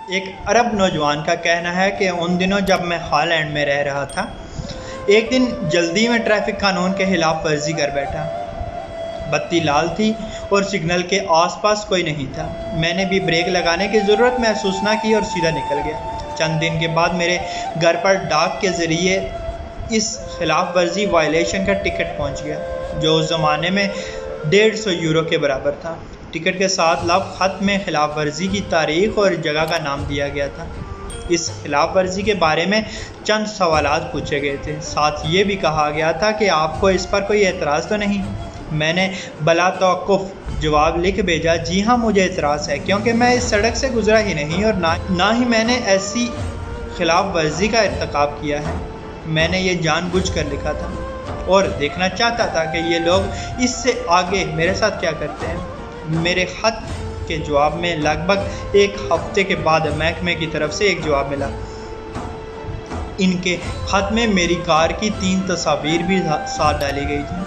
ایک عرب نوجوان کا کہنا ہے کہ ان دنوں جب میں ہالینڈ میں رہ رہا تھا، ایک دن جلدی میں ٹریفک قانون کے خلاف ورزی کر بیٹھا۔ بتی لال تھی اور سگنل کے آس پاس کوئی نہیں تھا۔ میں نے بھی بریک لگانے کی ضرورت محسوس نہ کی اور سیدھا نکل گیا۔ چند دن کے بعد میرے گھر پر ڈاک کے ذریعے اس خلاف ورزی وائلیشن کا ٹکٹ پہنچ گیا، جو اس زمانے میں 150 یورو کے برابر تھا۔ ٹکٹ کے ساتھ لفظ خط میں خلاف ورزی کی تاریخ اور جگہ کا نام دیا گیا تھا۔ اس خلاف ورزی کے بارے میں چند سوالات پوچھے گئے تھے، ساتھ یہ بھی کہا گیا تھا کہ آپ کو اس پر کوئی اعتراض تو نہیں؟ میں نے بلا توقف جواب لکھ بھیجا، جی ہاں مجھے اعتراض ہے، کیونکہ میں اس سڑک سے گزرا ہی نہیں اور نہ ہی میں نے ایسی خلاف ورزی کا ارتکاب کیا ہے۔ میں نے یہ جان بوجھ کر لکھا تھا اور دیکھنا چاہتا تھا کہ یہ لوگ اس سے آگے میرے ساتھ کیا کرتے ہیں۔ میرے خط کے جواب میں لگ بھگ ایک ہفتے کے بعد محکمے کی طرف سے ایک جواب ملا۔ ان کے خط میں میری کار کی 3 تصاویر بھی ساتھ ڈالی گئی تھیں۔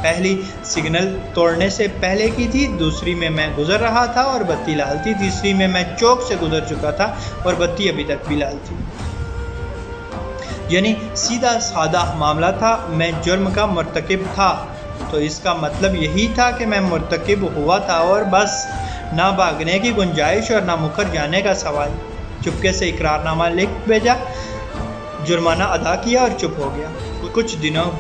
پہلی سگنل توڑنے سے پہلے کی تھی، دوسری میں گزر رہا تھا اور بتی لال تھی، تیسری میں چوک سے گزر چکا تھا اور بتی ابھی تک بھی لال تھی۔ یعنی سیدھا سادہ معاملہ تھا، میں جرم کا مرتکب تھا، تو اس کا مطلب یہی تھا کہ میں مرتکب ہوا تھا اور بس، نہ بھاگنے کی گنجائش اور نہ مکر جانے کا سوال۔ چپکے سے اقرار نامہ لکھ بھیجا، جرمانہ ادا کیا اور چپ ہو گیا۔ کچھ دنوں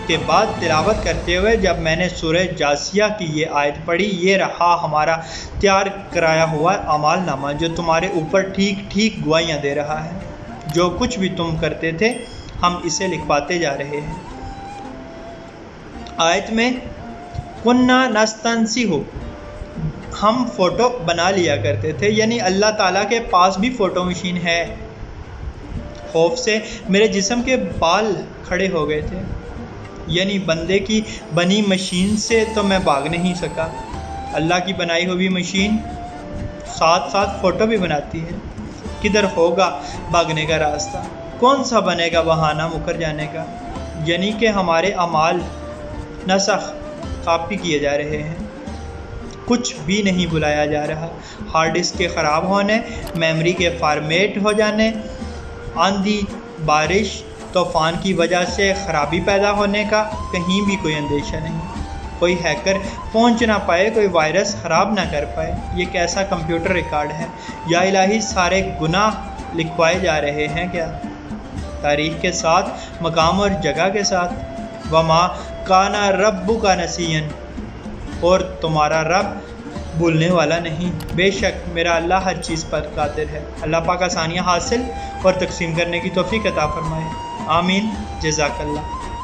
کے بعد تلاوت کرتے ہوئے جب میں نے سورہ جاسیہ کی یہ آیت پڑھی، یہ رہا ہمارا تیار کرایا ہوا اعمال نامہ جو تمہارے اوپر ٹھیک ٹھیک گواہیاں دے رہا ہے۔ جو کچھ بھی تم کرتے تھے ہم اسے لکھواتے جا رہے ہیں۔ آیت میں کنّا نستنسخ، ہم فوٹو بنا لیا کرتے تھے، یعنی اللہ تعالیٰ کے پاس بھی فوٹو مشین ہے۔ خوف سے میرے جسم کے بال کھڑے ہو گئے تھے، یعنی بندے کی بنی مشین سے تو میں بھاگ نہیں سکا۔ اللہ کی بنائی ہوئی مشین ساتھ ساتھ فوٹو بھی بناتی ہے۔ کدھر ہوگا بھاگنے کا راستہ؟ کون سا بنے گا بہانہ مکر جانے کا؟ یعنی کہ ہمارے اعمال نسخ کاپی کیے جا رہے ہیں، کچھ بھی نہیں بلایا جا رہا۔ ہارڈ ڈسک کے خراب ہونے، میموری کے فارمیٹ ہو جانے، آندھی بارش طوفان کی وجہ سے خرابی پیدا ہونے کا کہیں بھی کوئی اندیشہ نہیں۔ کوئی ہیکر پہنچ نہ پائے، کوئی وائرس خراب نہ کر پائے۔ یہ کیسا کمپیوٹر ریکارڈ ہے؟ یا الہی سارے گناہ لکھوائے جا رہے ہیں کیا؟ تاریخ کے ساتھ، مقام اور جگہ کے ساتھ۔ وما کان ربک نسیا، اور تمہارا رب بھولنے والا نہیں۔ بے شک میرا اللہ ہر چیز پر قادر ہے۔ اللہ پاک آسانیاں حاصل اور تقسیم کرنے کی توفیق عطا فرمائے۔ آمین۔ جزاک اللہ۔